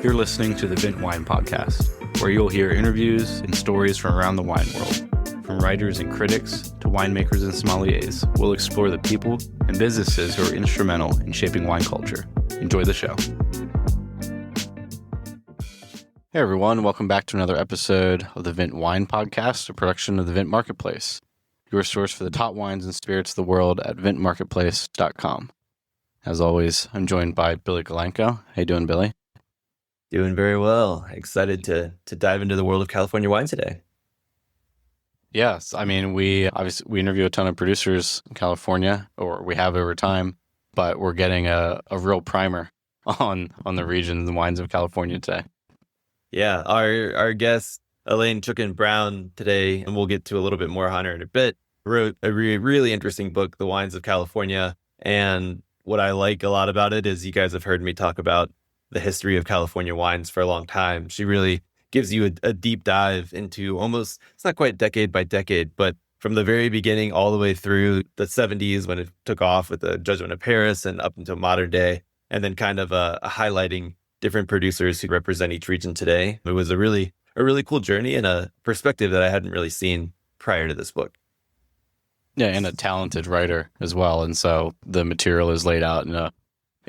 You're listening to the Vint Wine Podcast, where you'll hear interviews and stories from around the wine world. From writers and critics to winemakers and sommeliers, we'll explore the people and businesses who are instrumental in shaping wine culture. Enjoy the show. Hey everyone, welcome back to another episode of the Vint Wine Podcast, a production of the Vint Marketplace, your source for the top wines and spirits of the world at vintmarketplace.com. As always, I'm joined by Billy Galenko. How you doing, Billy? Doing very well. Excited to dive into the world of California wine today. Yes, I mean, we interview a ton of producers in California, or we have over time, but we're getting a real primer on the region and the wines of California today. Yeah, our guest, Elaine Chukan Brown today, and we'll get to a little bit more on her in a bit, wrote a really interesting book, The Wines of California. And what I like a lot about it is you guys have heard me talk about the history of California wines for a long time. She really gives you a deep dive into almost, it's not quite decade by decade, but from the very beginning all the way through the 70s when it took off with the Judgment of Paris and up until modern day, and then kind of highlighting different producers who represent each region today. It was a really cool journey and a perspective that I hadn't really seen prior to this book. Yeah, and a talented writer as well. And so the material is laid out in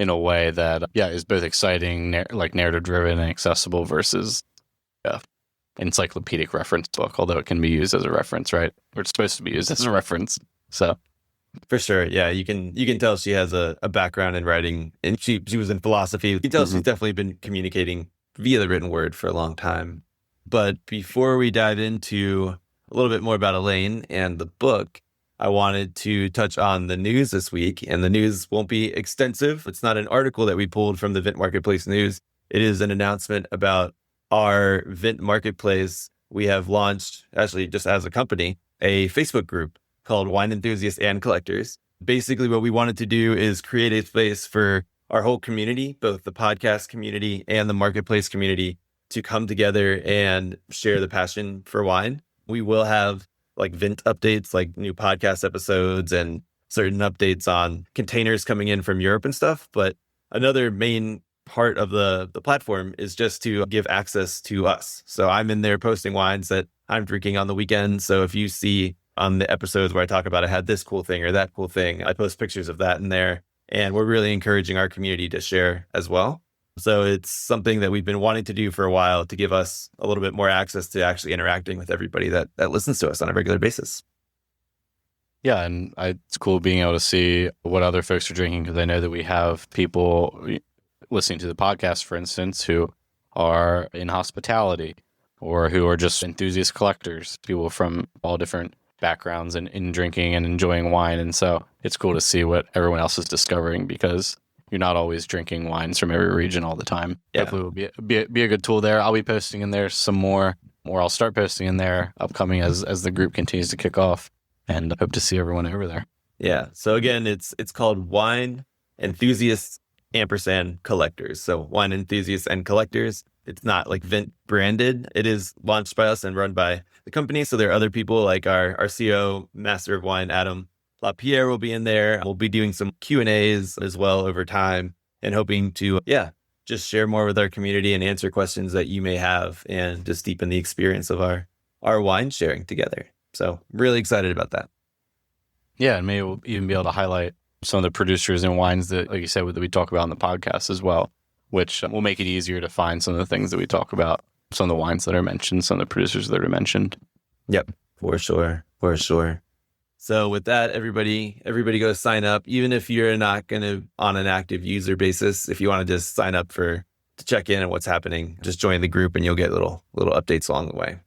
a way that, is both exciting, narrative driven and accessible versus encyclopedic reference book, although it can be used as a reference, right? Or it's supposed to be used as a reference. So for sure. Yeah, you can tell she has a background in writing, and she was in philosophy. You can tell she's definitely been communicating via the written word for a long time. But before we dive into a little bit more about Elaine and the book, I wanted to touch on the news this week, and the news won't be extensive. It's not an article that we pulled from the Vint Marketplace news. It is an announcement about our Vint Marketplace. We have launched, actually just as a company, a Facebook group called Wine Enthusiasts and Collectors. Basically, what we wanted to do is create a space for our whole community, both the podcast community and the marketplace community, to come together and share the passion for wine. We will have like Vint updates, like new podcast episodes and certain updates on containers coming in from Europe and stuff. But another main part of the platform is just to give access to us. So I'm in there posting wines that I'm drinking on the weekend. So if you see on the episodes where I talk about I had this cool thing or that cool thing, I post pictures of that in there. And we're really encouraging our community to share as well. So it's something that we've been wanting to do for a while to give us a little bit more access to actually interacting with everybody that listens to us on a regular basis. Yeah, and it's cool being able to see what other folks are drinking, because I know that we have people listening to the podcast, for instance, who are in hospitality or who are just enthusiast collectors, people from all different backgrounds in drinking and enjoying wine. And so it's cool to see what everyone else is discovering, because you're not always drinking wines from every region all the time. Yeah. Hopefully it will be a good tool there. I'll be posting in there some more, or I'll start posting in there upcoming as the group continues to kick off, and hope to see everyone over there. Yeah. So again, it's called Wine Enthusiasts & Collectors. So Wine Enthusiasts and Collectors. It's not like Vint branded. It is launched by us and run by the company. So there are other people like our CEO, Master of Wine, Adam LaPierre, will be in there. We'll be doing some Q&As as well over time, and hoping to, just share more with our community and answer questions that you may have, and just deepen the experience of our wine sharing together. So really excited about that. Yeah, and maybe we'll even be able to highlight some of the producers and wines that, like you said, that we talk about in the podcast as well, which will make it easier to find some of the things that we talk about, some of the wines that are mentioned, some of the producers that are mentioned. Yep, for sure. So with that, everybody go sign up. Even if you're not going to on an active user basis, if you want to just sign up to check in on what's happening, just join the group and you'll get little updates along the way.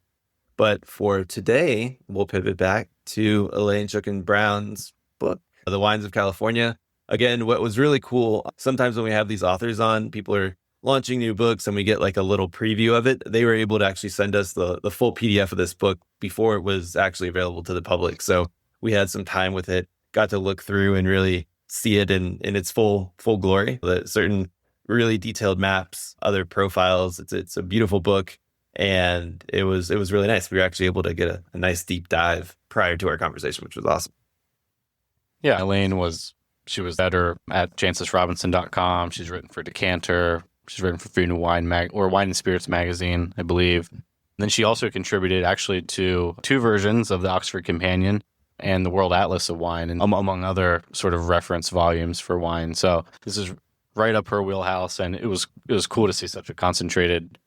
But for today, we'll pivot back to Elaine Chukan Brown's book, The Wines of California. Again, what was really cool, sometimes when we have these authors on, people are launching new books and we get like a little preview of it. They were able to actually send us the full PDF of this book before it was actually available to the public. So we had some time with it, got to look through and really see it in its full glory. The certain really detailed maps, other profiles. It's a beautiful book, and it was really nice. We were actually able to get a nice deep dive prior to our conversation, which was awesome. Yeah, Elaine was better at jancesrobinson.com. She's written for Decanter, She's written for Food and Wine or Wine and Spirits magazine, I believe. And then she also contributed actually to 2 versions of the Oxford Companion and the World Atlas of Wine, and among other sort of reference volumes for wine. So this is right up her wheelhouse, and it was cool to see such a concentrated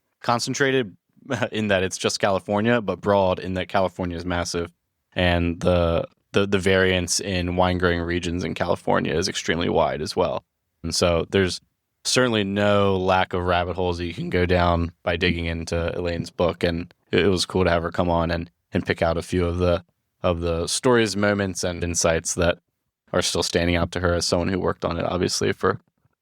in that it's just California, but broad in that California is massive, and the variance in wine growing regions in California is extremely wide as well. And so there's certainly no lack of rabbit holes that you can go down by digging into Elaine's book, and it was cool to have her come on and pick out a few of the stories, moments, and insights that are still standing out to her as someone who worked on it, obviously, for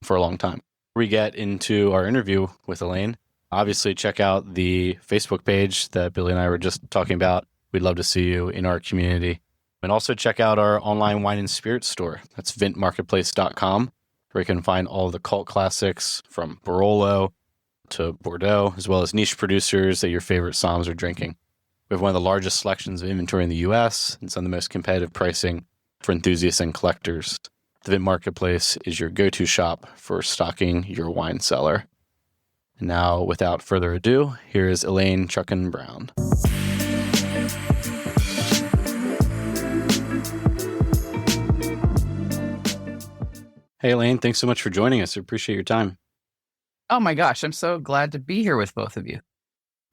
a long time. We get into our interview with Elaine. Obviously, check out the Facebook page that Billy and I were just talking about. We'd love to see you in our community. And also check out our online wine and spirits store. That's vintmarketplace.com, where you can find all of the cult classics from Barolo to Bordeaux, as well as niche producers that your favorite somms are drinking. We have one of the largest selections of inventory in the U.S. and some of the most competitive pricing for enthusiasts and collectors. The Vint Marketplace is your go-to shop for stocking your wine cellar. And now, without further ado, here is Elaine Chukan Brown. Hey, Elaine, thanks so much for joining us. I appreciate your time. Oh my gosh, I'm so glad to be here with both of you.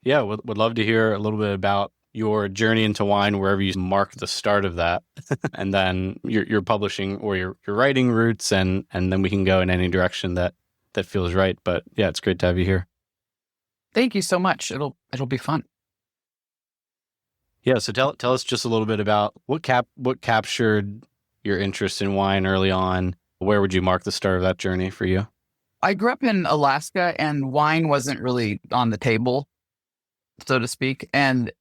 Yeah, would love to hear a little bit about your journey into wine, wherever you mark the start of that, and then your publishing or your writing roots, and then we can go in any direction that feels right. But yeah, it's great to have you here. Thank you so much. It'll be fun. Yeah, so tell us just a little bit about what captured your interest in wine early on. Where would you mark the start of that journey for you? I grew up in Alaska, and wine wasn't really on the table, so to speak. And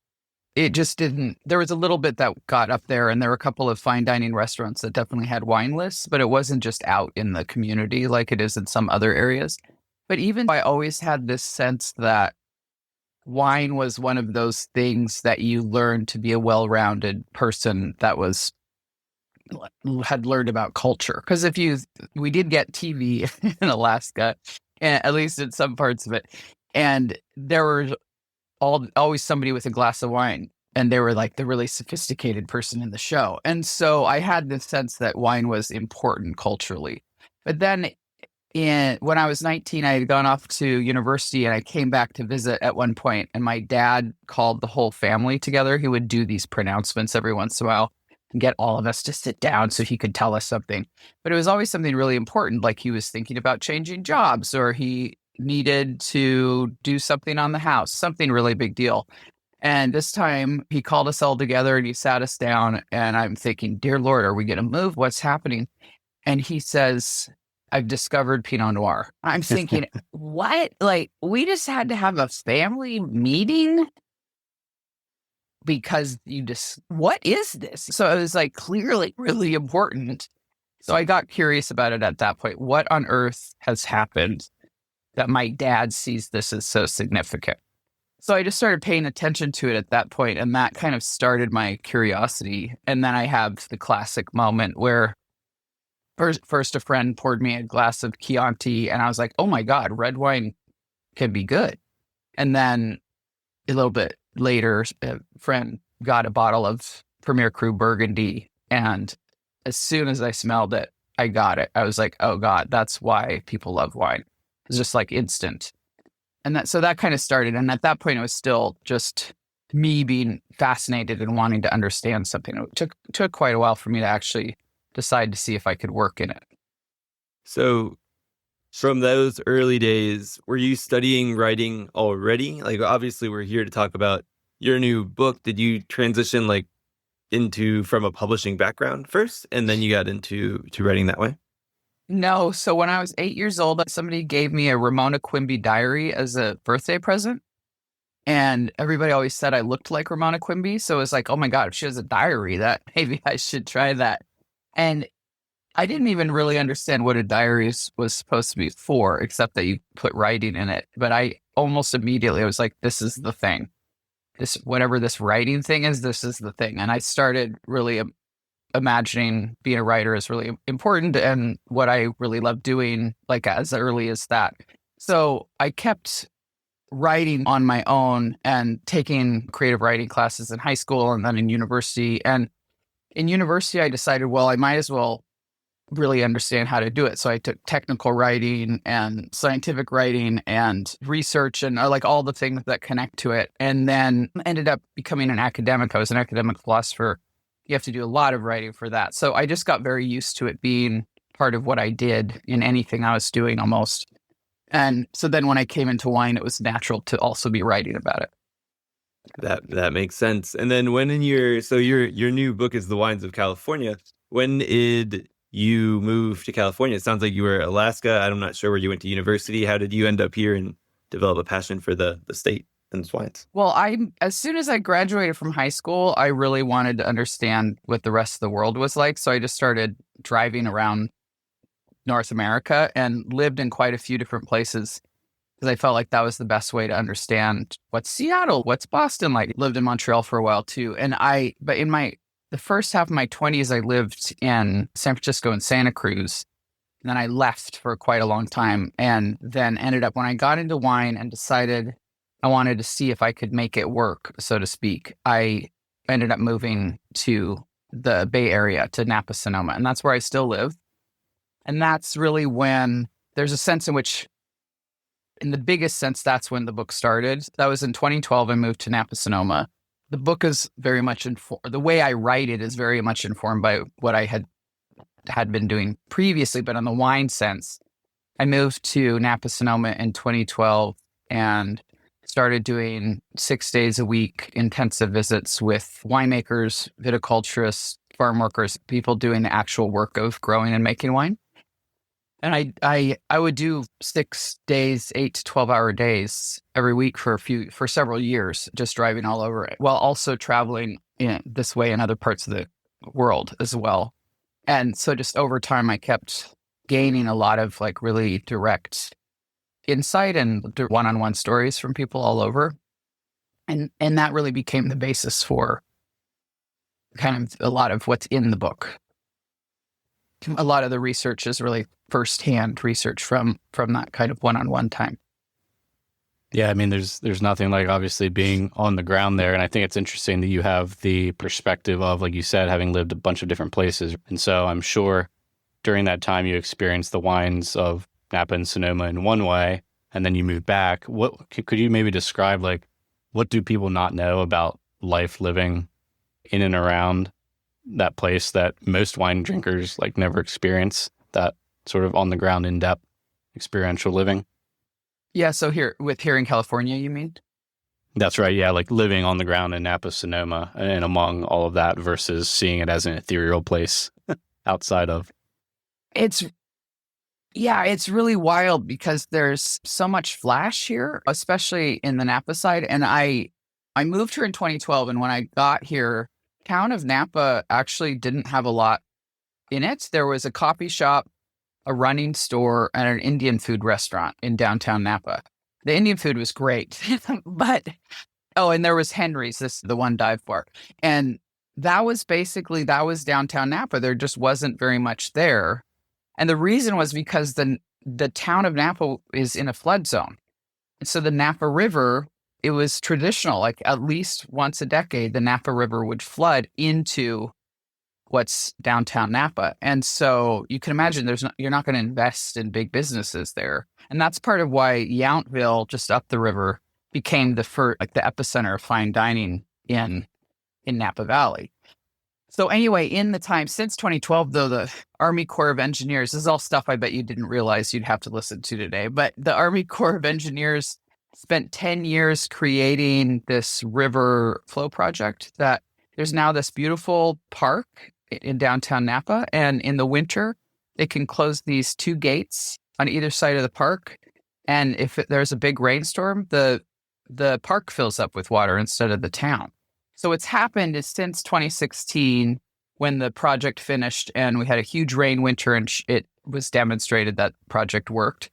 it just didn't, there was a little bit that got up there, and there were a couple of fine dining restaurants that definitely had wine lists, but it wasn't just out in the community like it is in some other areas. But even I always had this sense that wine was one of those things that you learned to be a well-rounded person that had learned about culture. Because we did get TV in Alaska, at least in some parts of it, and there was always somebody with a glass of wine, and they were like the really sophisticated person in the show. And so I had this sense that wine was important culturally. But then when I was 19, I had gone off to university, and I came back to visit at one point, and my dad called the whole family together. He would do these pronouncements every once in a while and get all of us to sit down so he could tell us something. But it was always something really important, like he was thinking about changing jobs, or he needed to do something on the house, something really big deal. And this time he called us all together and he sat us down, and I'm thinking, dear Lord, are we going to move? What's happening? And he says, I've discovered Pinot Noir. I'm thinking, what? Like, we just had to have a family meeting because what is this? So it was like clearly really important. So I got curious about it at that point. What on earth has happened that my dad sees this as so significant? So I just started paying attention to it at that point, and that kind of started my curiosity. And then I have the classic moment where first a friend poured me a glass of Chianti, and I was like, oh my God, red wine can be good. And then a little bit later, a friend got a bottle of Premier Cru Burgundy, and as soon as I smelled it, I got it. I was like, oh God, that's why people love wine. It's just like instant. And so that kind of started. And at that point, it was still just me being fascinated and wanting to understand something. It took quite a while for me to actually decide to see if I could work in it. So from those early days, were you studying writing already? Like, obviously we're here to talk about your new book. Did you transition from a publishing background first, and then you got into writing that way? No. So when I was 8 years old, somebody gave me a Ramona Quimby diary as a birthday present. And everybody always said I looked like Ramona Quimby. So it was like, oh my God, if she has a diary, that maybe I should try that. And I didn't even really understand what a diary was supposed to be for, except that you put writing in it. But I almost immediately was like, this is the thing. Whatever this writing thing is, this is the thing. And I started really imagining being a writer is really important, and what I really love doing, like as early as that. So I kept writing on my own and taking creative writing classes in high school and then in university. And in university, I decided, well, I might as well really understand how to do it. So I took technical writing and scientific writing and research and like all the things that connect to it. And then ended up becoming an academic. I was an academic philosopher. You have to do a lot of writing for that. So I just got very used to it being part of what I did in anything I was doing almost. And so then when I came into wine, it was natural to also be writing about it. That makes sense. And then when in your new book is The Wines of California, when did you move to California? It sounds like you were Alaska. I'm not sure where you went to university. How did you end up here and develop a passion for the state and its wines? Well, as soon as I graduated from high school, I really wanted to understand what the rest of the world was like. So I just started driving around North America and lived in quite a few different places because I felt like that was the best way to understand what's Seattle, what's Boston like. Lived in Montreal for a while too. But in the first half of my 20s, I lived in San Francisco and Santa Cruz. And then I left for quite a long time and then ended up, when I got into wine and decided I wanted to see if I could make it work, so to speak, I ended up moving to the Bay Area, to Napa, Sonoma. And that's where I still live. And that's really when there's a sense in which, in the biggest sense, that's when the book started. That was in 2012. I moved to Napa, Sonoma. The book is very much the way I write it is very much informed by what I had been doing previously, but on the wine sense, I moved to Napa, Sonoma in 2012 and started doing 6 days a week intensive visits with winemakers, viticulturists, farm workers, people doing the actual work of growing and making wine. And I would do 6 days, 8 to 12-hour days every week for several years, just driving all over it, while also traveling this way in other parts of the world as well. And so just over time, I kept gaining a lot of like really direct insight and one-on-one stories from people all over. And that really became the basis for kind of a lot of what's in the book. A lot of the research is really firsthand research from that kind of one-on-one time. Yeah, I mean, there's nothing like obviously being on the ground there. And I think it's interesting that you have the perspective of, like you said, having lived a bunch of different places. And so I'm sure during that time you experienced the wines of Napa and Sonoma in one way, and then you moved back. What could you maybe describe, like, what do people not know about life living in and around that place that most wine drinkers like never experience, that sort of on the ground, in-depth experiential living? Yeah, so here in California, you mean? That's right. Yeah, like living on the ground in Napa, Sonoma, and among all of that versus seeing it as an ethereal place outside of. It's really wild because there's so much flash here, especially in the Napa side. And I moved here in 2012, and when I got here, town of Napa actually didn't have a lot in it. There was a coffee shop, a running store, and an Indian food restaurant in downtown Napa. The Indian food was great, and there was Henry's, the one dive bar. And that was downtown Napa. There just wasn't very much there. And the reason was because the town of Napa is in a flood zone. And so the Napa River, it was traditional, like at least once a decade, the Napa River would flood into what's downtown Napa. And so you can imagine you're not going to invest in big businesses there. And that's part of why Yountville, just up the river, became the epicenter of fine dining in Napa Valley. So anyway, in the time since 2012, though, the Army Corps of Engineers, this is all stuff I bet you didn't realize you'd have to listen to today, but the Army Corps of Engineers spent 10 years creating this river flow project that there's now this beautiful park in downtown Napa. And in the winter, they can close these 2 gates on either side of the park. And if there's a big rainstorm, the park fills up with water instead of the town. So what's happened is since 2016, when the project finished and we had a huge rain winter and it was demonstrated that the project worked,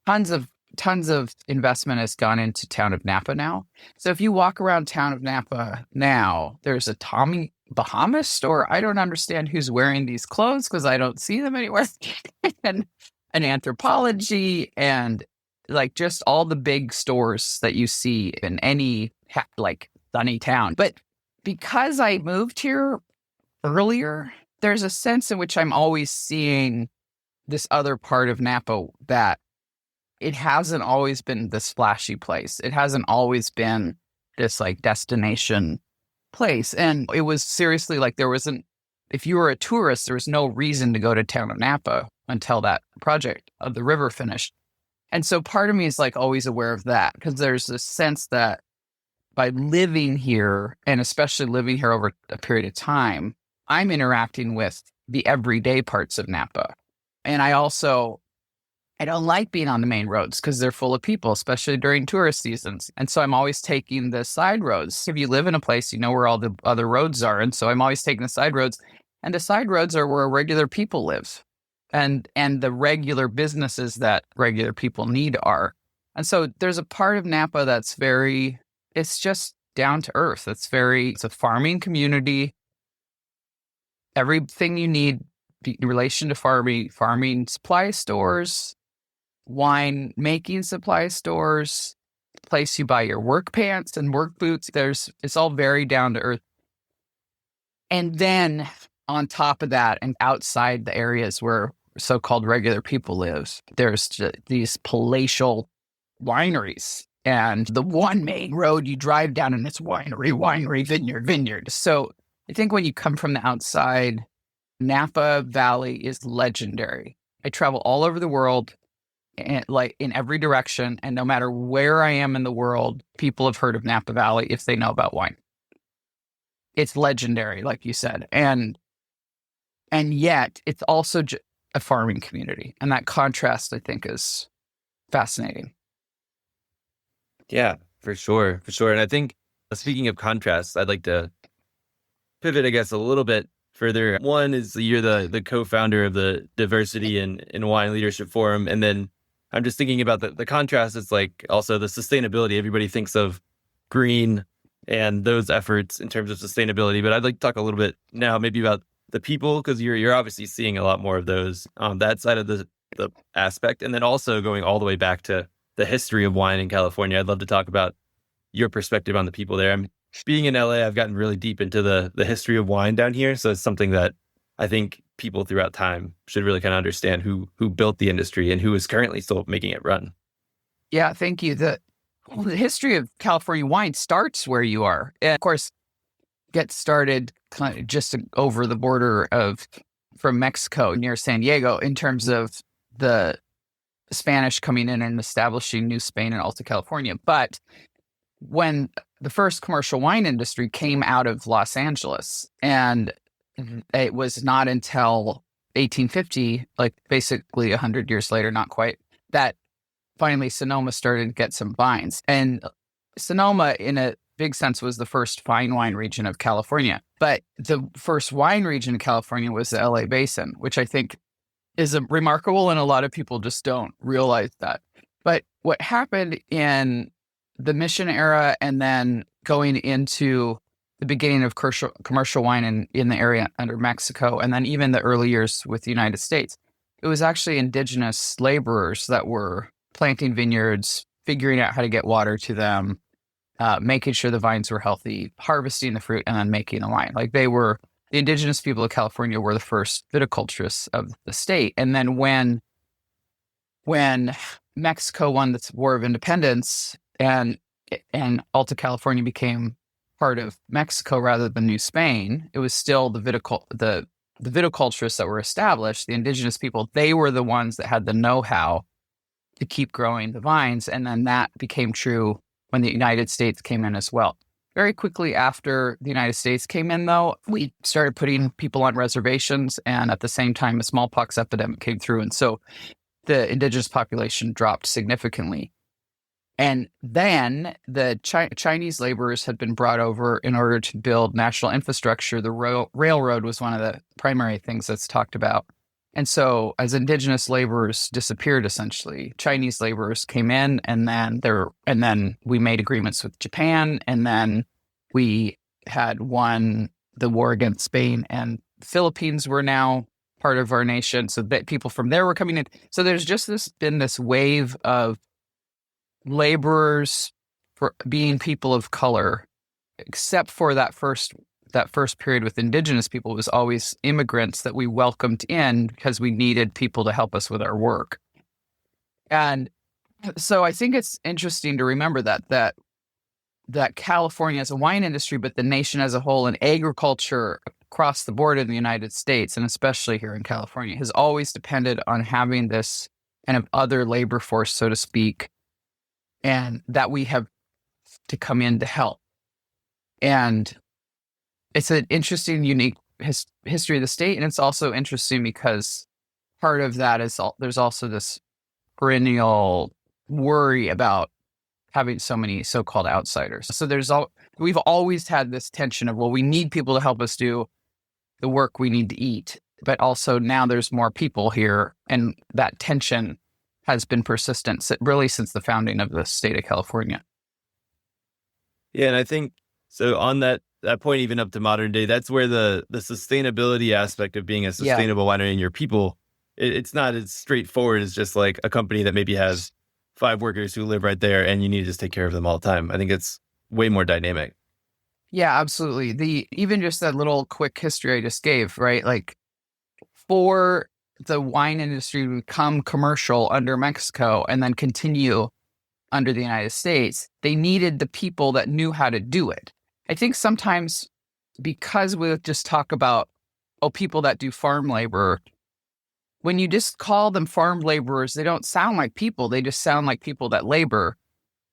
tons of investment has gone into town of Napa now. So if you walk around town of Napa now, there's a Tommy Bahama store. I don't understand who's wearing these clothes because I don't see them anywhere. And an Anthropology and like just all the big stores that you see in any like sunny town. But because I moved here earlier, there's a sense in which I'm always seeing this other part of Napa that it hasn't always been this flashy place. It hasn't always been this like destination place. And it was seriously like if you were a tourist, there was no reason to go to town of Napa until that project of the river finished. And so part of me is like always aware of that, because there's this sense that by living here, and especially living here over a period of time, I'm interacting with the everyday parts of Napa. And I don't like being on the main roads because they're full of people, especially during tourist seasons. And so I'm always taking the side roads. If you live in a place, you know where all the other roads are. And so I'm always taking the side roads. And the side roads are where regular people live and the regular businesses that regular people need are. And so there's a part of Napa that's it's just down to earth. It's a farming community. Everything you need in relation to farming supply stores, wine making supply stores, place you buy your work pants and work boots. It's all very down to earth. And then on top of that, and outside the areas where so-called regular people live, there's these palatial wineries. And the one main road you drive down and it's winery, vineyard. So I think when you come from the outside, Napa Valley is legendary. I travel all over the world, and like in every direction, and no matter where I am in the world, people have heard of Napa Valley if they know about wine. It's legendary, like you said, and yet it's also a farming community, and that contrast I think is fascinating. Yeah, for sure. And I think, speaking of contrasts, I'd like to pivot, I guess, a little bit further. One is you're the co-founder of the Diversity in Wine Leadership Forum. And then I'm just thinking about the contrast. It's like also the sustainability. Everybody thinks of green and those efforts in terms of sustainability. But I'd like to talk a little bit now maybe about the people, because you're obviously seeing a lot more of those on that side of the aspect. And then also going all the way back to the history of wine in California. I'd love to talk about your perspective on the people there. Being in LA, I've gotten really deep into the history of wine down here. So it's something that I think people throughout time should really kind of understand who built the industry and who is currently still making it run. Yeah, thank you. The history of California wine starts where you are. And of course, gets started kind of just over the border from Mexico near San Diego in terms of the Spanish coming in and establishing New Spain and Alta California. But when the first commercial wine industry came out of Los Angeles, and it was not until 1850, like basically 100 years later, not quite, that finally Sonoma started to get some vines. And Sonoma, in a big sense, was the first fine wine region of California. But the first wine region of California was the LA Basin, which I think is remarkable, and a lot of people just don't realize that. But what happened in the Mission era, and then going into the beginning of commercial wine in the area under Mexico, and then even the early years with the United States, it was actually indigenous laborers that were planting vineyards, figuring out how to get water to them, making sure the vines were healthy, harvesting the fruit, and then making the wine. Like the indigenous people of California were the first viticulturists of the state. And then when Mexico won the War of Independence and Alta California became part of Mexico rather than New Spain, it was still the viticulturists that were established, the indigenous people. They were the ones that had the know-how to keep growing the vines. And then that became true when the United States came in as well. Very quickly after the United States came in, though, we started putting people on reservations, and at the same time, a smallpox epidemic came through. And so the indigenous population dropped significantly. And then the Chinese laborers had been brought over in order to build national infrastructure. The railroad was one of the primary things that's talked about. And so as indigenous laborers disappeared, essentially, Chinese laborers came in, and then we made agreements with Japan, and then we had won the war against Spain, and the Philippines were now part of our nation. So that people from there were coming in. So there's just been this wave of laborers for being people of color, except for that first period with indigenous people, it was always immigrants that we welcomed in because we needed people to help us with our work. And so I think it's interesting to remember that California has a wine industry, but the nation as a whole and agriculture across the board in the United States, and especially here in California, has always depended on having this kind of other labor force, so to speak, and that we have to come in to help. And it's an interesting, unique history of the state. And it's also interesting because part of that is there's also this perennial worry about having so many so-called outsiders. So we've always had this tension of, well, we need people to help us do the work we need to eat. But also now there's more people here. And that tension has been persistent really since the founding of the state of California. Yeah, and I think so on that point, even up to modern day, that's where the sustainability aspect of being a sustainable winery and your people, it's not as straightforward as just like a company that maybe has 5 workers who live right there and you need to just take care of them all the time. I think it's way more dynamic. Yeah, absolutely. Even just that little quick history I just gave, right? Like for the wine industry to become commercial under Mexico and then continue under the United States, they needed the people that knew how to do it. I think sometimes because we just talk about, people that do farm labor, when you just call them farm laborers, they don't sound like people. They just sound like people that labor.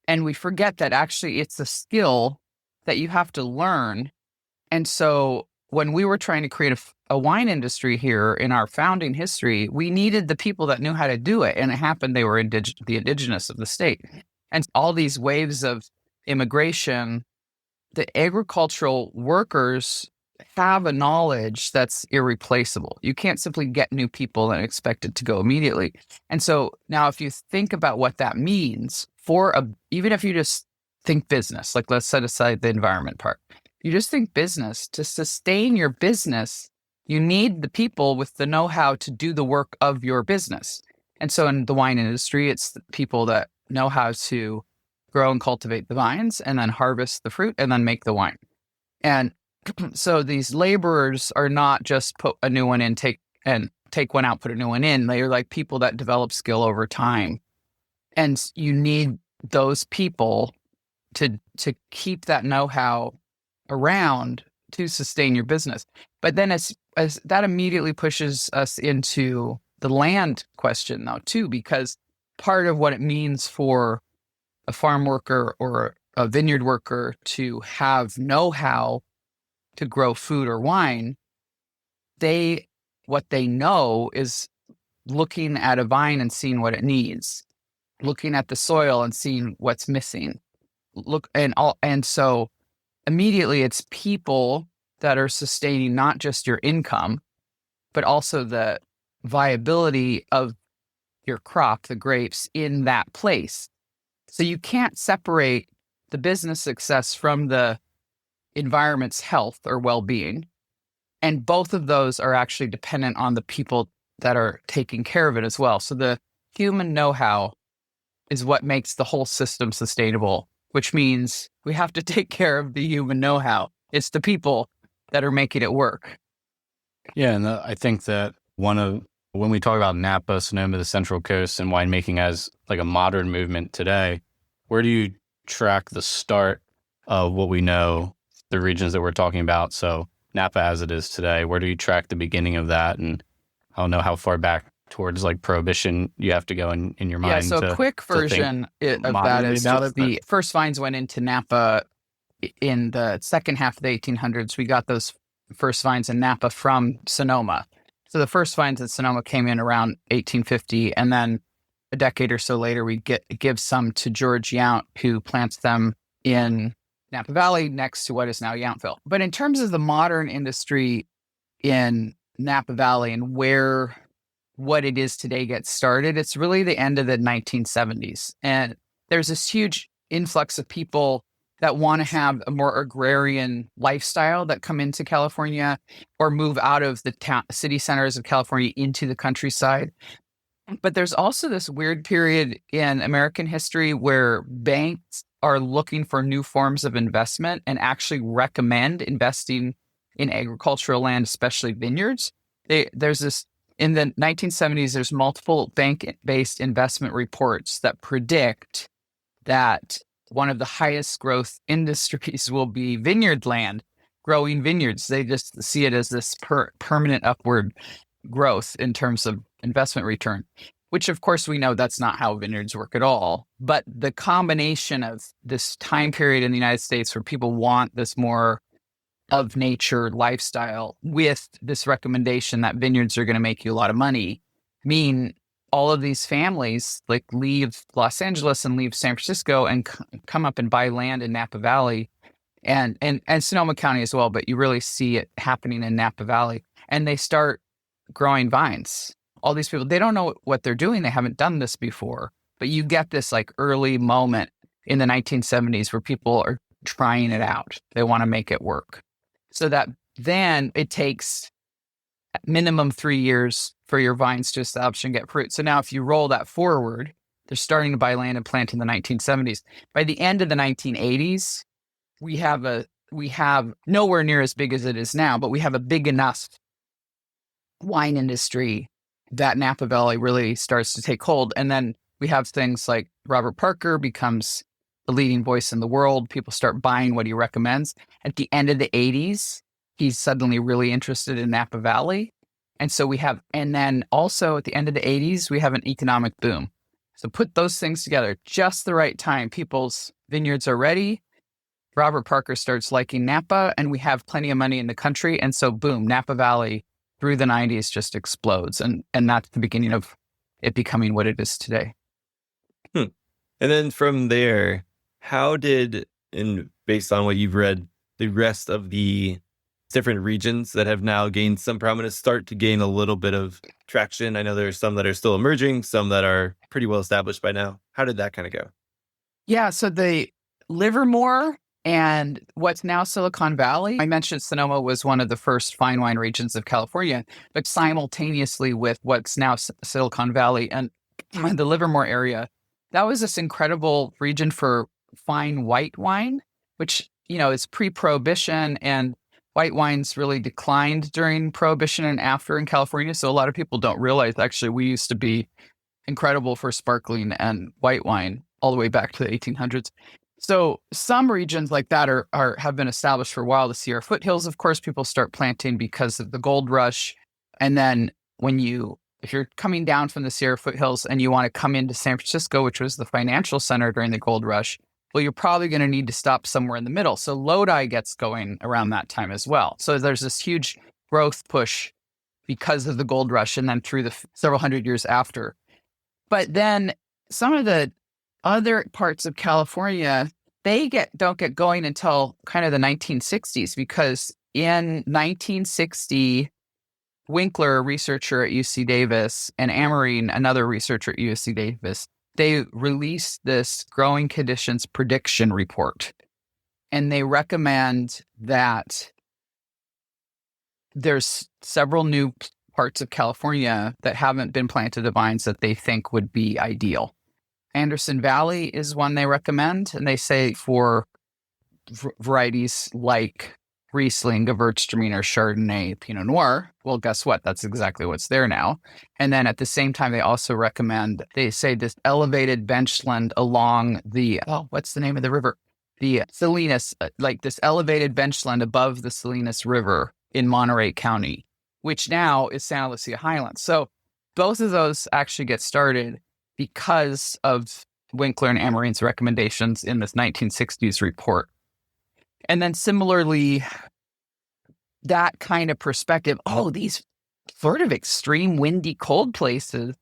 And we forget that actually it's a skill that you have to learn. And so when we were trying to create a wine industry here in our founding history, we needed the people that knew how to do it. And it happened they were the indigenous of the state. And all these waves of immigration, the agricultural workers have a knowledge that's irreplaceable. You can't simply get new people and expect it to go immediately. And so now if you think about what that means even if you just think business, like let's set aside the environment part, you just think business, to sustain your business, you need the people with the know-how to do the work of your business. And so in the wine industry, it's the people that know how to grow and cultivate the vines and then harvest the fruit and then make the wine. And so these laborers are not just put a new one in, take one out, put a new one in. They're like people that develop skill over time. And you need those people to keep that know-how around to sustain your business. But then as that immediately pushes us into the land question though too, because part of what it means for a farm worker or a vineyard worker to have know-how to grow food or wine, what they know is looking at a vine and seeing what it needs, looking at the soil and seeing what's missing. And so immediately it's people that are sustaining not just your income, but also the viability of your crop, the grapes, in that place. So you can't separate the business success from the environment's health or well-being. And both of those are actually dependent on the people that are taking care of it as well. So the human know-how is what makes the whole system sustainable, which means we have to take care of the human know-how. It's the people that are making it work. Yeah, and I think that when we talk about Napa, Sonoma, the Central Coast, and winemaking as like a modern movement today, where do you track the start of what we know, the regions that we're talking about? So Napa as it is today, where do you track the beginning of that? And I don't know how far back towards like Prohibition you have to go in your mind. Yeah, so a quick version of that is the first vines went into Napa in the second half of the 1800s. We got those first vines in Napa from Sonoma. So the first vines in Sonoma came in around 1850, and then a decade or so later, we give some to George Yount, who plants them in Napa Valley next to what is now Yountville. But in terms of the modern industry in Napa Valley and what it is today gets started, it's really the end of the 1970s. And there's this huge influx of people that want to have a more agrarian lifestyle that come into California or move out of the city centers of California into the countryside. But there's also this weird period in American history where banks are looking for new forms of investment and actually recommend investing in agricultural land, especially vineyards. There's this in the 1970s, there's multiple bank-based investment reports that predict that one of the highest growth industries will be vineyard land, growing vineyards. They just see it as this permanent upward growth in terms of investment return, which of course we know that's not how vineyards work at all. But the combination of this time period in the United States where people want this more of nature lifestyle with this recommendation that vineyards are going to make you a lot of money mean all of these families like leave Los Angeles and leave San Francisco and come up and buy land in Napa Valley and Sonoma County as well. But you really see it happening in Napa Valley, and they start growing vines. All these people, they don't know what they're doing. They haven't done this before, but you get this like early moment in the 1970s where people are trying it out. They want to make it work. So that then it takes minimum 3 years for your vines to establish and get fruit. So now if you roll that forward, they're starting to buy land and plant in the 1970s. By the end of the 1980s, we have nowhere near as big as it is now, but we have a big enough wine industry that Napa Valley really starts to take hold. And then we have things like Robert Parker becomes the leading voice in the world. People start buying what he recommends. At the end of the 80s, he's suddenly really interested in Napa Valley. And so and then also at the end of the 80s, we have an economic boom. So put those things together, just the right time. People's vineyards are ready. Robert Parker starts liking Napa, and we have plenty of money in the country. And so boom, Napa Valley through the 90s just explodes. And that's the beginning of it becoming what it is today. And then from there, how did, and based on what you've read, the rest of the different regions that have now gained some prominence start to gain a little bit of traction? I know there are some that are still emerging, some that are pretty well established by now. How did that kind of go? Yeah, so the Livermore and what's now Silicon Valley, I mentioned Sonoma was one of the first fine wine regions of California, but simultaneously with what's now Silicon Valley and the Livermore area, that was this incredible region for fine white wine, which, is pre-Prohibition, and white wines really declined during Prohibition and after in California. So a lot of people don't realize actually we used to be incredible for sparkling and white wine all the way back to the 1800s. So some regions like that have been established for a while. The Sierra foothills, of course, people start planting because of the gold rush. And then if you're coming down from the Sierra foothills and you want to come into San Francisco, which was the financial center during the gold rush, well, you're probably going to need to stop somewhere in the middle. So Lodi gets going around that time as well. So there's this huge growth push because of the gold rush and then through the several hundred years after. But then some of the other parts of California, they don't get going until kind of the 1960s, because in 1960, Winkler, a researcher at UC Davis, and Amarine, another researcher at UC Davis, they released this growing conditions prediction report. And they recommend that there's several new parts of California that haven't been planted to vines that they think would be ideal. Anderson Valley is one they recommend, and they say for varieties like Riesling, Gewürztraminer, Chardonnay, Pinot Noir. Well, guess what? That's exactly what's there now. And then at the same time, they also recommend, they say this elevated benchland along what's the name of the river? The Salinas, like this elevated benchland above the Salinas River in Monterey County, which now is Santa Lucia Highlands. So both of those actually get started because of Winkler and Amarine's recommendations in this 1960s report. And then similarly, that kind of perspective, these sort of extreme windy cold places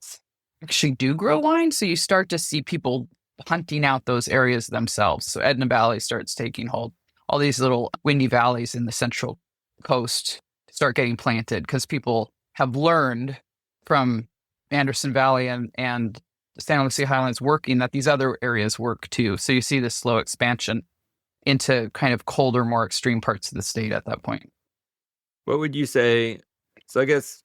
actually do grow wine. So you start to see people hunting out those areas themselves. So Edna Valley starts taking hold. All these little windy valleys in the central coast start getting planted because people have learned from Anderson Valley and Santa Lucia Highlands working that these other areas work too. So you see this slow expansion into kind of colder, more extreme parts of the state at that point. What would you say? So I guess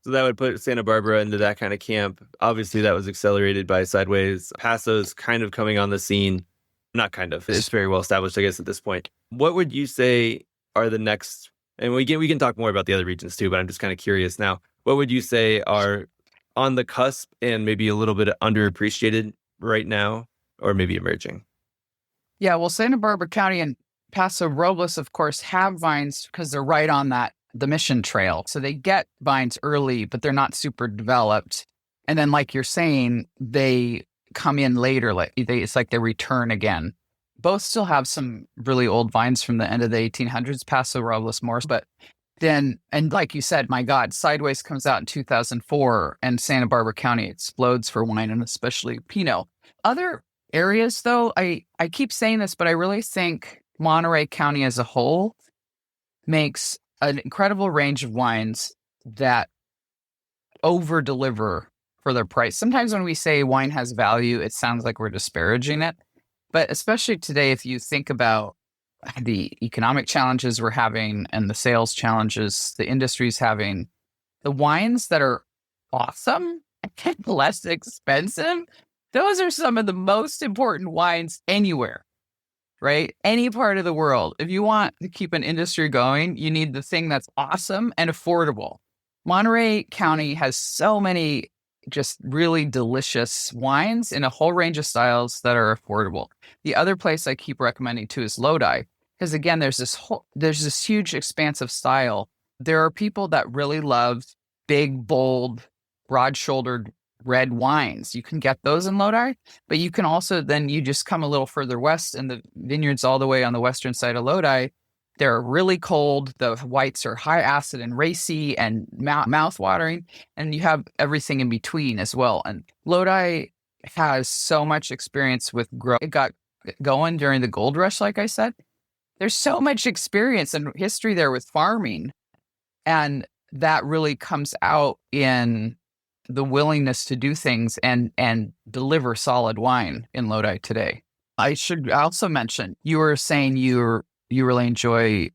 So that would put Santa Barbara into that kind of camp. Obviously, that was accelerated by Sideways. Paso's kind of coming on the scene. Not kind of. It's very well established, I guess, at this point. What would you say are the next, and we can talk more about the other regions too, but I'm just kind of curious now. What would you say are on the cusp and maybe a little bit underappreciated right now, or maybe emerging? Yeah, well, Santa Barbara County and Paso Robles, of course, have vines because they're right on the Mission Trail. So they get vines early, but they're not super developed. And then, like you're saying, they come in later. It's like they return again. Both still have some really old vines from the end of the 1800s, Paso Robles more. But then, and like you said, my God, Sideways comes out in 2004 and Santa Barbara County explodes for wine and especially Pinot. Other areas, though, I keep saying this, but I really think Monterey County as a whole makes an incredible range of wines that over deliver for their price. Sometimes when we say wine has value, it sounds like we're disparaging it. But especially today, if you think about the economic challenges we're having and the sales challenges the industry's having, the wines that are awesome and less expensive, those are some of the most important wines anywhere. Right? Any part of the world. If you want to keep an industry going, you need the thing that's awesome and affordable. Monterey County has so many just really delicious wines in a whole range of styles that are affordable. The other place I keep recommending too is Lodi, because again, there's this huge expanse of style. There are people that really love big, bold, broad-shouldered red wines. You can get those in Lodi, but you can also then you just come a little further west and the vineyards all the way on the western side of Lodi, they're really cold. The whites are high acid and racy and mouth-watering, and you have everything in between as well. And Lodi has so much experience with growth. It got going during the gold rush, like I said. There's so much experience and history there with farming, and that really comes out in the willingness to do things and deliver solid wine in Lodi today. I should also mention, you were saying you really enjoy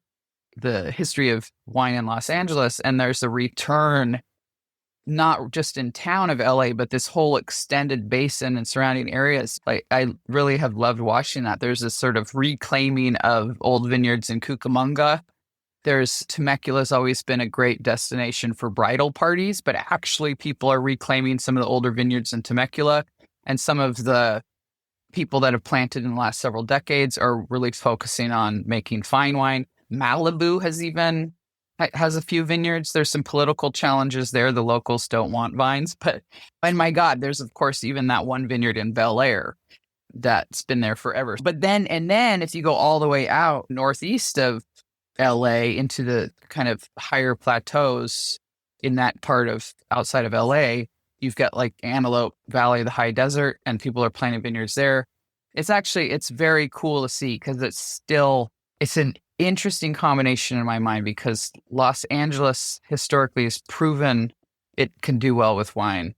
the history of wine in Los Angeles, and there's a return, not just in town of LA, but this whole extended basin and surrounding areas. I really have loved watching that. There's this sort of reclaiming of old vineyards in Cucamonga. Temecula's always been a great destination for bridal parties, but actually people are reclaiming some of the older vineyards in Temecula, and some of the people that have planted in the last several decades are really focusing on making fine wine. Malibu has a few vineyards. There's some political challenges there. The locals don't want vines, and my God, there's of course even that one vineyard in Bel Air that's been there forever. But then if you go all the way out northeast of LA into the kind of higher plateaus in that part of outside of LA, you've got like Antelope Valley, the high desert, and people are planting vineyards there. It's very cool to see because it's an interesting combination in my mind, because Los Angeles historically has proven it can do well with wine,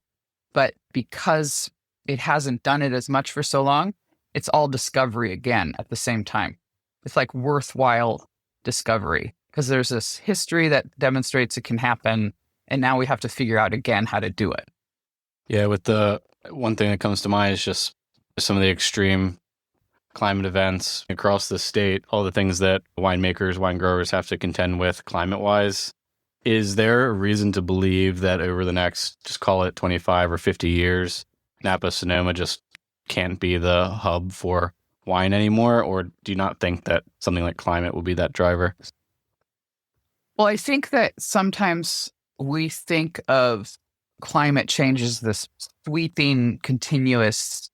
but because it hasn't done it as much for so long, it's all discovery again at the same time. It's like worthwhile discovery because there's this history that demonstrates it can happen, and now we have to figure out again how to do it. Yeah, with the one thing that comes to mind is just some of the extreme climate events across the state, all the things that winemakers, wine growers have to contend with climate-wise. Is there a reason to believe that over the next, just call it 25 or 50 years, Napa Sonoma just can't be the hub for wine anymore? Or do you not think that something like climate will be that driver? Well, I think that sometimes we think of climate change as this sweeping, continuous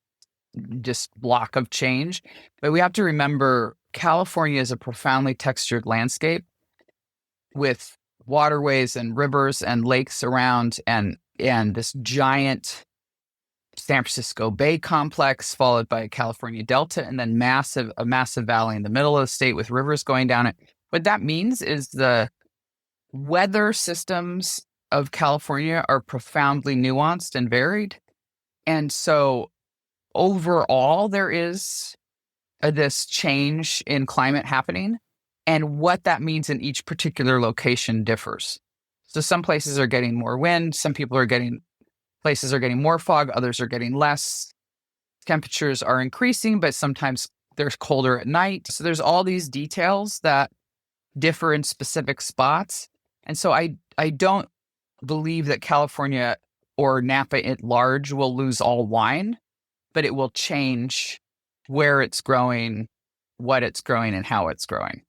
just block of change. But we have to remember California is a profoundly textured landscape with waterways and rivers and lakes around, and this giant San Francisco Bay complex, followed by California Delta, and then a massive valley in the middle of the state with rivers going down it. What that means is the weather systems of California are profoundly nuanced and varied. And so overall, there is this change in climate happening, and what that means in each particular location differs. So some places are getting more wind, places are getting more fog, others are getting less. Temperatures are increasing, but sometimes there's colder at night. So there's all these details that differ in specific spots. And so I don't believe that California or Napa at large will lose all wine, but it will change where it's growing, what it's growing, and how it's growing.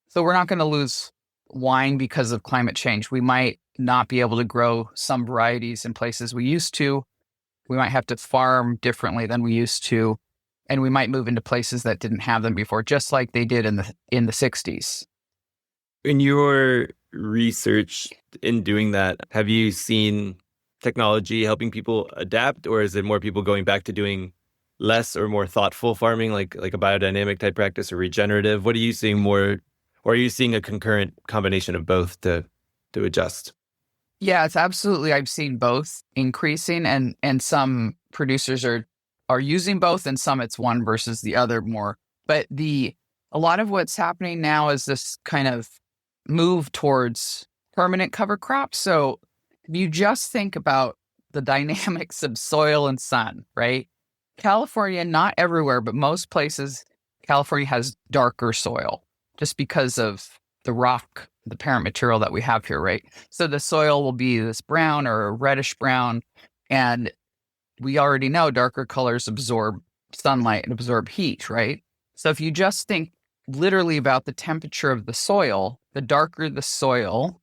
So we're not going to lose wine because of climate change. We might not be able to grow some varieties in places we used to. We might have to farm differently than we used to, and we might move into places that didn't have them before, just like they did in the 60s. In your research in doing that, have you seen technology helping people adapt, or is it more people going back to doing less or more thoughtful farming, like a biodynamic type practice or regenerative? What are you seeing more, or are you seeing a concurrent combination of both to adjust? Yeah, it's absolutely. I've seen both increasing, and some producers are using both, and some it's one versus the other more. But a lot of what's happening now is this kind of move towards permanent cover crops. So if you just think about the dynamics of soil and sun, right? California, not everywhere, but most places, California has darker soil just because of the rock, the parent material that we have here, right? So the soil will be this brown or reddish brown, and we already know darker colors absorb sunlight and absorb heat, right? So if you just think literally about the temperature of the soil, the darker the soil,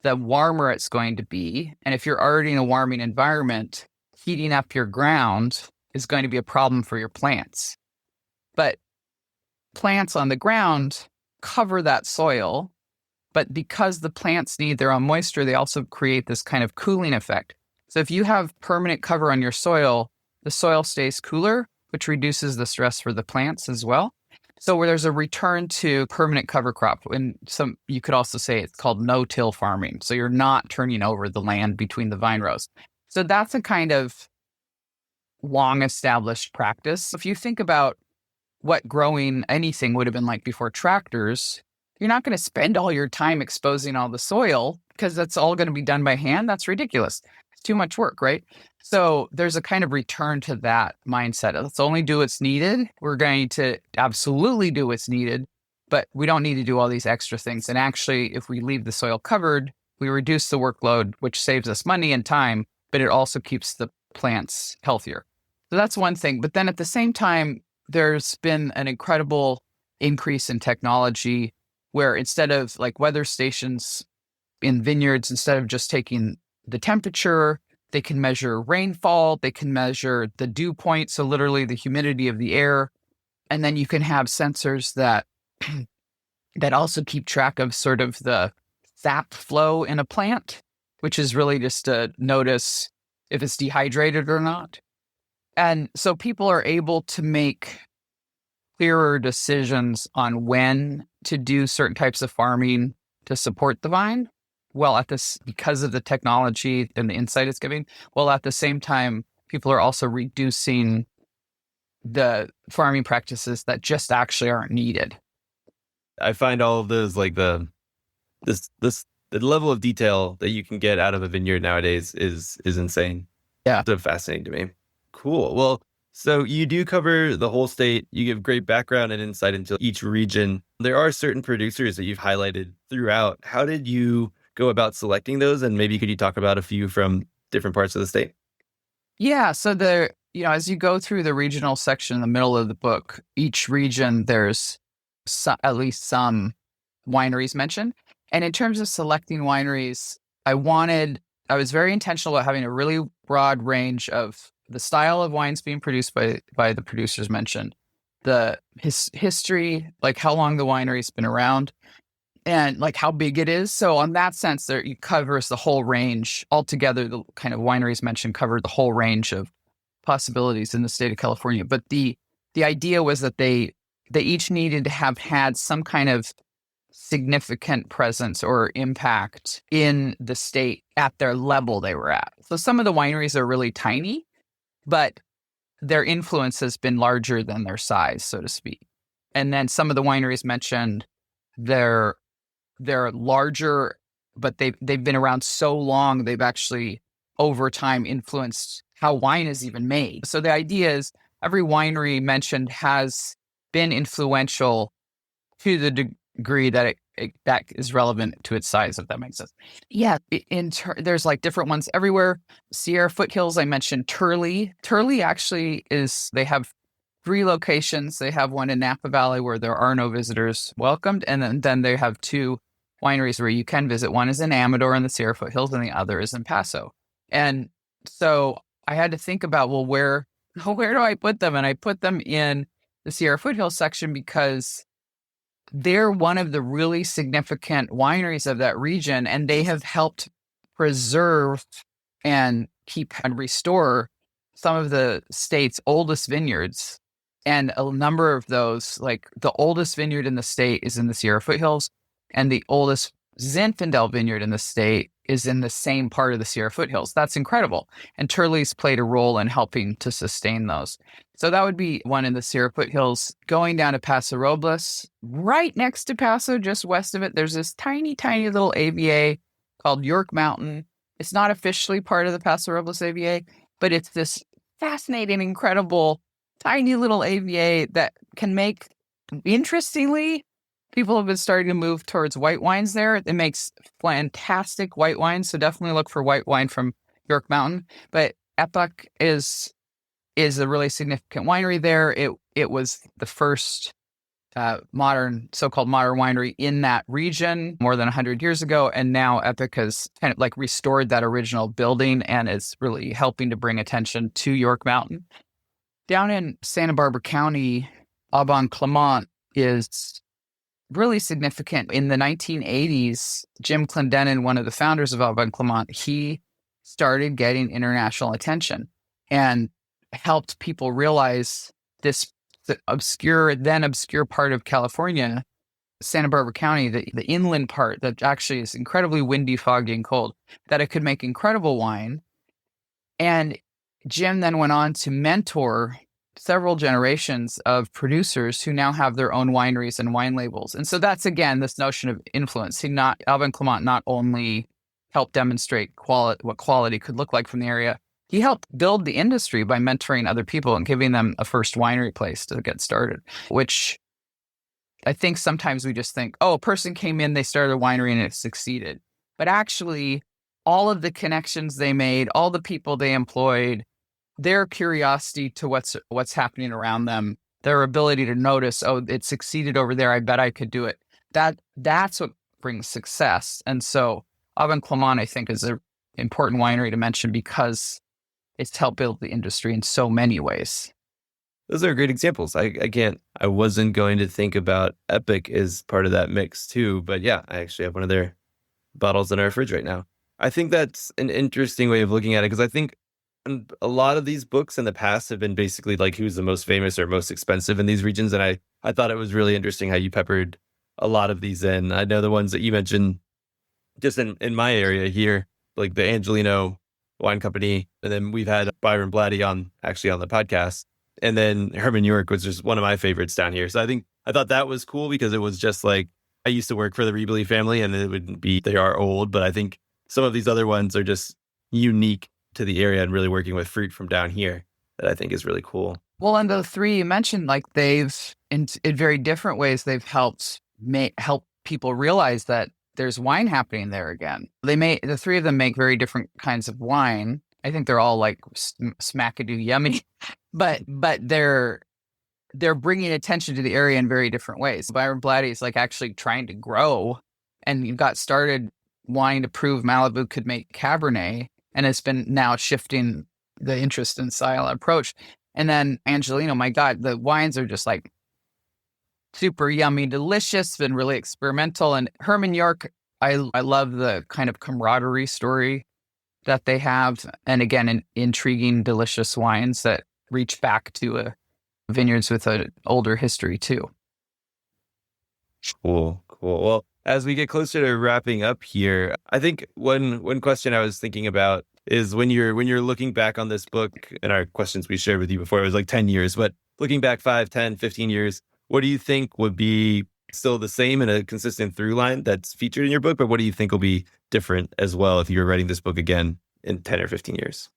the warmer it's going to be. And if you're already in a warming environment, heating up your ground is going to be a problem for your plants. But plants on the ground cover that soil, but because the plants need their own moisture, they also create this kind of cooling effect. So if you have permanent cover on your soil, the soil stays cooler, which reduces the stress for the plants as well. So where there's a return to permanent cover crop, and you could also say it's called no-till farming. So you're not turning over the land between the vine rows. So that's a kind of long-established practice. If you think about what growing anything would have been like before tractors, you're not going to spend all your time exposing all the soil because that's all going to be done by hand. That's ridiculous. It's too much work, right? So there's a kind of return to that mindset. Let's only do what's needed. We're going to absolutely do what's needed, but we don't need to do all these extra things. And actually, if we leave the soil covered, we reduce the workload, which saves us money and time, but it also keeps the plants healthier. So that's one thing. But then at the same time, there's been an incredible increase in technology where instead of like weather stations in vineyards, instead of just taking the temperature, they can measure rainfall, they can measure the dew point, so literally the humidity of the air. And then you can have sensors that also keep track of sort of the sap flow in a plant, which is really just to notice if it's dehydrated or not. And so people are able to make clearer decisions on when to do certain types of farming to support the vine. Well, because of the technology and the insight it's giving, well, at the same time, people are also reducing the farming practices that just actually aren't needed. I find all of those like the level of detail that you can get out of a vineyard nowadays is insane. Yeah. So fascinating to me. Cool. Well, so you do cover the whole state. You give great background and insight into each region. There are certain producers that you've highlighted throughout. How did you go about selecting those? And maybe could you talk about a few from different parts of the state? Yeah. So as you go through the regional section in the middle of the book, each region, there's at least some wineries mentioned. And in terms of selecting wineries, I was very intentional about having a really broad range of the style of wines being produced by the producers mentioned, the history, like how long the winery's been around, and like how big it is. So on that sense, there it covers the whole range altogether. The kind of wineries mentioned covered the whole range of possibilities in the state of California. But the idea was that they each needed to have had some kind of significant presence or impact in the state at their level they were at. So some of the wineries are really tiny, but their influence has been larger than their size, so to speak. And then some of the wineries mentioned they're larger, but they've been around so long, they've actually over time influenced how wine is even made. So the idea is every winery mentioned has been influential to the degree that that is relevant to its size, if that makes sense. Yeah, there's like different ones everywhere. Sierra foothills, I mentioned Turley. Turley actually they have 3 locations. They have one in Napa Valley where there are no visitors welcomed, and then they have 2 wineries where you can visit. One is in Amador in the Sierra foothills, and the other is in Paso. And so I had to think about, well, where do I put them? And I put them in the Sierra foothills section because they're one of the really significant wineries of that region, and they have helped preserve and keep and restore some of the state's oldest vineyards. And a number of those, like the oldest vineyard in the state is in the Sierra foothills, and the oldest Zinfandel vineyard in the state is in the same part of the Sierra foothills. That's incredible. And Turley's played a role in helping to sustain those. So that would be one in the Sierra foothills. Going down to Paso Robles, right next to Paso, just west of it, there's this tiny, tiny little AVA called York Mountain. It's not officially part of the Paso Robles AVA, but it's this fascinating, incredible, tiny little AVA that can make, interestingly, people have been starting to move towards white wines there. It makes fantastic white wines, so definitely look for white wine from York Mountain. But Epoch is a really significant winery there. It was the first so-called modern winery in that region more than 100 years ago, and now Epoch has kind of like restored that original building and is really helping to bring attention to York Mountain. Down in Santa Barbara County, Aubin Clement is really significant. In the 1980s, Jim Clendenin, one of the founders of Aubin Clement, he started getting international attention and helped people realize this obscure part of California, Santa Barbara County, the inland part that actually is incredibly windy, foggy, and cold, that it could make incredible wine. And Jim then went on to mentor several generations of producers who now have their own wineries and wine labels. And so that's, again, this notion of influence. Aubin Clement not only helped demonstrate what quality could look like from the area, he helped build the industry by mentoring other people and giving them a first winery place to get started, which I think sometimes we just think, oh, a person came in, they started a winery and it succeeded. But actually, all of the connections they made, all the people they employed, their curiosity to what's happening around them, their ability to notice, oh, it succeeded over there, I bet I could do it. That's what brings success. And so Aubin Clement, I think, is an important winery to mention because it's helped build the industry in so many ways. Those are great examples. I wasn't going to think about Epic as part of that mix too, but yeah, I actually have one of their bottles in our fridge right now. I think that's an interesting way of looking at it, because I think a lot of these books in the past have been basically like who's the most famous or most expensive in these regions. And I thought it was really interesting how you peppered a lot of these in. I know the ones that you mentioned just in my area here, like the Angelino Wine Company. And then we've had Byron Blatty on the podcast. And then Herman York was just one of my favorites down here. So I thought that was cool because it was just like, I used to work for the Rebely family and they are old, but I think some of these other ones are just unique to the area and really working with fruit from down here that I think is really cool. Well, and the 3 you mentioned, like they've in very different ways, they've helped help people realize that there's wine happening there again. The 3 of them make very different kinds of wine. I think they're all like smackadoo yummy, but they're bringing attention to the area in very different ways. Byron Blatty is like actually trying to grow, and you got started wanting to prove Malibu could make Cabernet, and it's been now shifting the interest in style and approach. And then Angelino, my God, the wines are just like super yummy, delicious, been really experimental. And Herman York, I love the kind of camaraderie story that they have. And again, intriguing, delicious wines that reach back to vineyards with an older history too. Cool. Well, as we get closer to wrapping up here, I think one question I was thinking about is when you're looking back on this book and our questions we shared with you before, it was like 10 years, but looking back 5, 10, 15 years, what do you think would be still the same and a consistent through line that's featured in your book? But what do you think will be different as well if you were writing this book again in 10 or 15 years?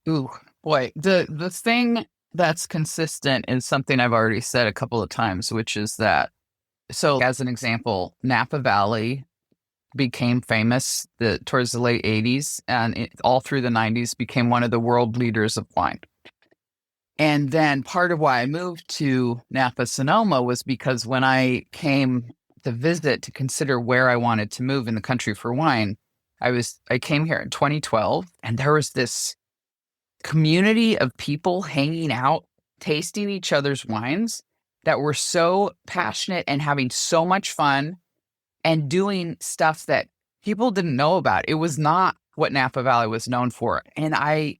Ooh, boy, the thing that's consistent is something I've already said a couple of times, which is that, so as an example, Napa Valley became famous towards the late 80s, and all through the 90s became one of the world leaders of wine. And then part of why I moved to Napa Sonoma was because when I came to visit to consider where I wanted to move in the country for wine, I came here in 2012, and there was this community of people hanging out, tasting each other's wines that were so passionate and having so much fun and doing stuff that people didn't know about. It was not what Napa Valley was known for. And I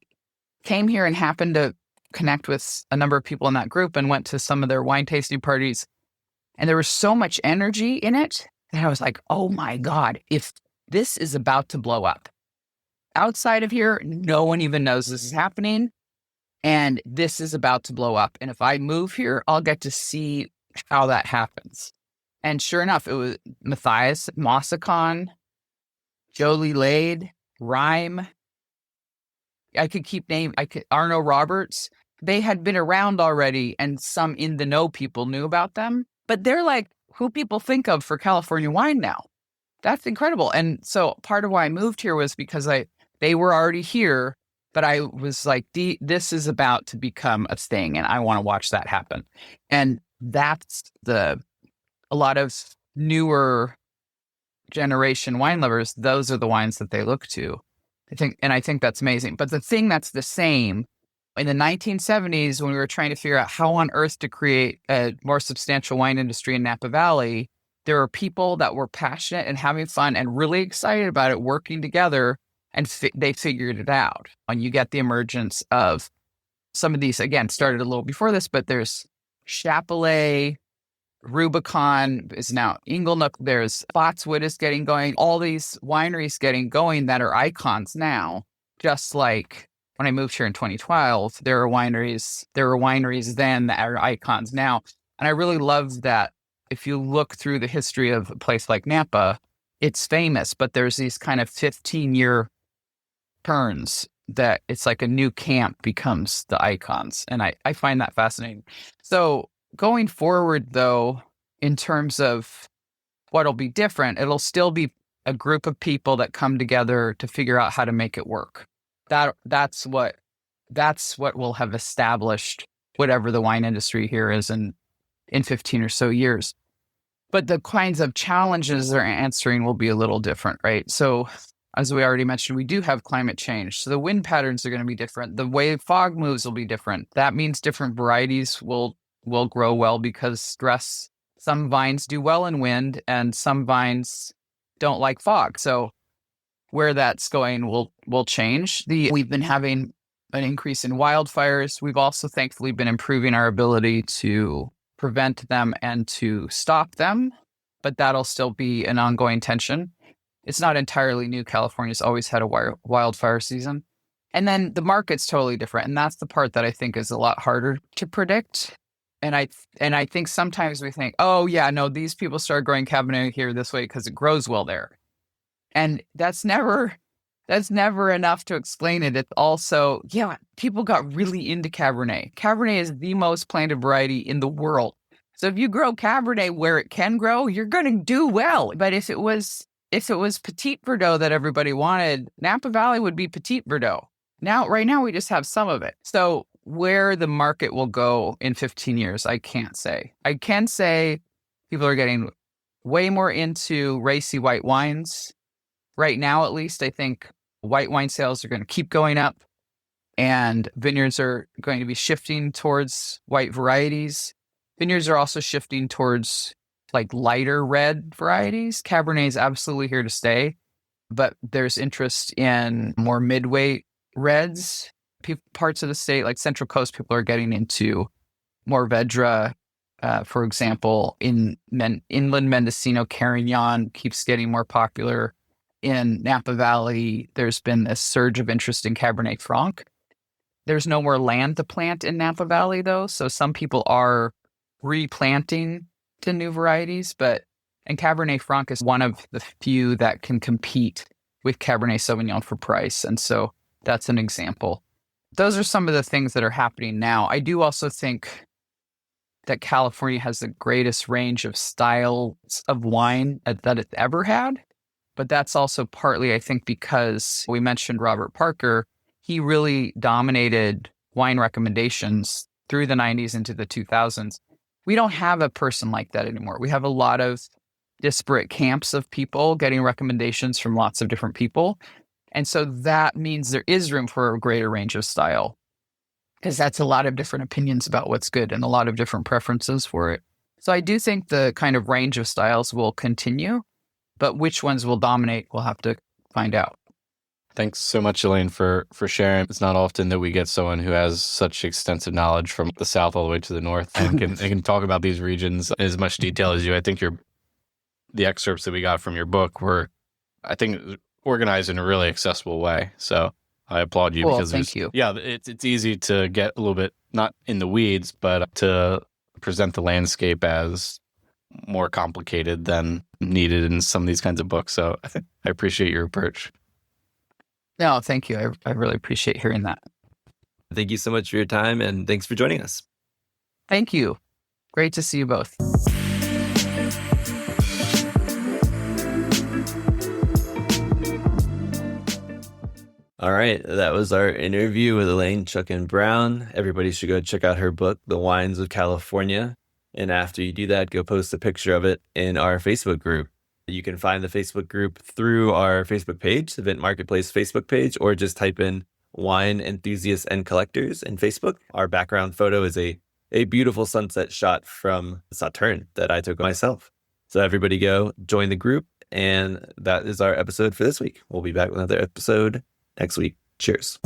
came here and happened to connect with a number of people in that group and went to some of their wine tasting parties. And there was so much energy in it that I was like, oh my God, if this is about to blow up. Outside of here, no one even knows this is happening. And this is about to blow up. And if I move here, I'll get to see how that happens. And sure enough, it was Matthias, Mossicon, Jolie Lade, Rhyme. I could keep naming, Arno Roberts. They had been around already, and some in the know people knew about them. But they're like who people think of for California wine now. That's incredible. And so part of why I moved here was because they were already here, but I was like, this is about to become a thing, and I want to watch that happen. And that's a lot of newer generation wine lovers, those are the wines that they look to. I think that's amazing. But the thing that's the same, in the 1970s, when we were trying to figure out how on earth to create a more substantial wine industry in Napa Valley, there were people that were passionate and having fun and really excited about it, working together, and they figured it out. And you get the emergence of some of these, again, started a little before this, but there's Chapelet, Rubicon is now Inglenook. There's Spotswood is getting going. All these wineries getting going that are icons now. Just like when I moved here in 2012, there were wineries then that are icons now. And I really love that. If you look through the history of a place like Napa, it's famous, but there's these kind of 15-year turns that it's like a new camp becomes the icons. And I find that fascinating. So going forward, though, in terms of what'll be different, it'll still be a group of people that come together to figure out how to make it work. That's what will have established whatever the wine industry here is in 15 or so years. But the kinds of challenges they're answering will be a little different, right? So as we already mentioned, we do have climate change. So the wind patterns are going to be different. The way fog moves will be different. That means different varieties will grow well because some vines do well in wind and some vines don't like fog. So where that's going will change. We've been having an increase in wildfires. We've also thankfully been improving our ability to prevent them and to stop them, but that'll still be an ongoing tension. It's not entirely new. California's always had a wildfire season. And then the market's totally different. And that's the part that I think is a lot harder to predict. And I think sometimes we think, oh yeah, no, these people started growing Cabernet here this way because it grows well there. And that's never enough to explain it. It's also, yeah, people got really into Cabernet. Cabernet is the most planted variety in the world. So if you grow Cabernet where it can grow, you're going to do well. But if it was Petit Verdot that everybody wanted, Napa Valley would be Petit Verdot. Right now, we just have some of it. So where the market will go in 15 years, I can't say. I can say people are getting way more into racy white wines. Right now, at least, I think white wine sales are going to keep going up, and vineyards are going to be shifting towards white varieties. Vineyards are also shifting towards like lighter red varieties. Cabernet is absolutely here to stay, but there's interest in more midweight reds. Parts of the state, like Central Coast, people are getting into more Vedra. For example, inland Mendocino, Carignan keeps getting more popular. In Napa Valley, there's been a surge of interest in Cabernet Franc. There's no more land to plant in Napa Valley, though, so some people are replanting to new varieties. And Cabernet Franc is one of the few that can compete with Cabernet Sauvignon for price. And so that's an example. Those are some of the things that are happening now. I do also think that California has the greatest range of styles of wine that it's ever had. But that's also partly, I think, because we mentioned Robert Parker. He really dominated wine recommendations through the 90s into the 2000s. We don't have a person like that anymore. We have a lot of disparate camps of people getting recommendations from lots of different people. And so that means there is room for a greater range of style, because that's a lot of different opinions about what's good and a lot of different preferences for it. So I do think the kind of range of styles will continue, but which ones will dominate, we'll have to find out. Thanks so much, Elaine, for sharing. It's not often that we get someone who has such extensive knowledge from the south all the way to the north and can talk about these regions in as much detail as you. I think the excerpts that we got from your book were, I think, organized in a really accessible way. So I applaud you. Cool, because thank you. Yeah, it's easy to get a little bit, not in the weeds, but to present the landscape as more complicated than needed in some of these kinds of books. So I appreciate your approach. No, thank you. I really appreciate hearing that. Thank you so much for your time, and thanks for joining us. Thank you. Great to see you both. All right, that was our interview with Elaine Chukan Brown. Everybody should go check out her book, The Wines of California. And after you do that, go post a picture of it in our Facebook group. You can find the Facebook group through our Facebook page, the Vint Marketplace Facebook page, or just type in Wine Enthusiasts and Collectors in Facebook. Our background photo is a beautiful sunset shot from Sauterne that I took myself. So everybody go join the group. And that is our episode for this week. We'll be back with another episode next week. Cheers.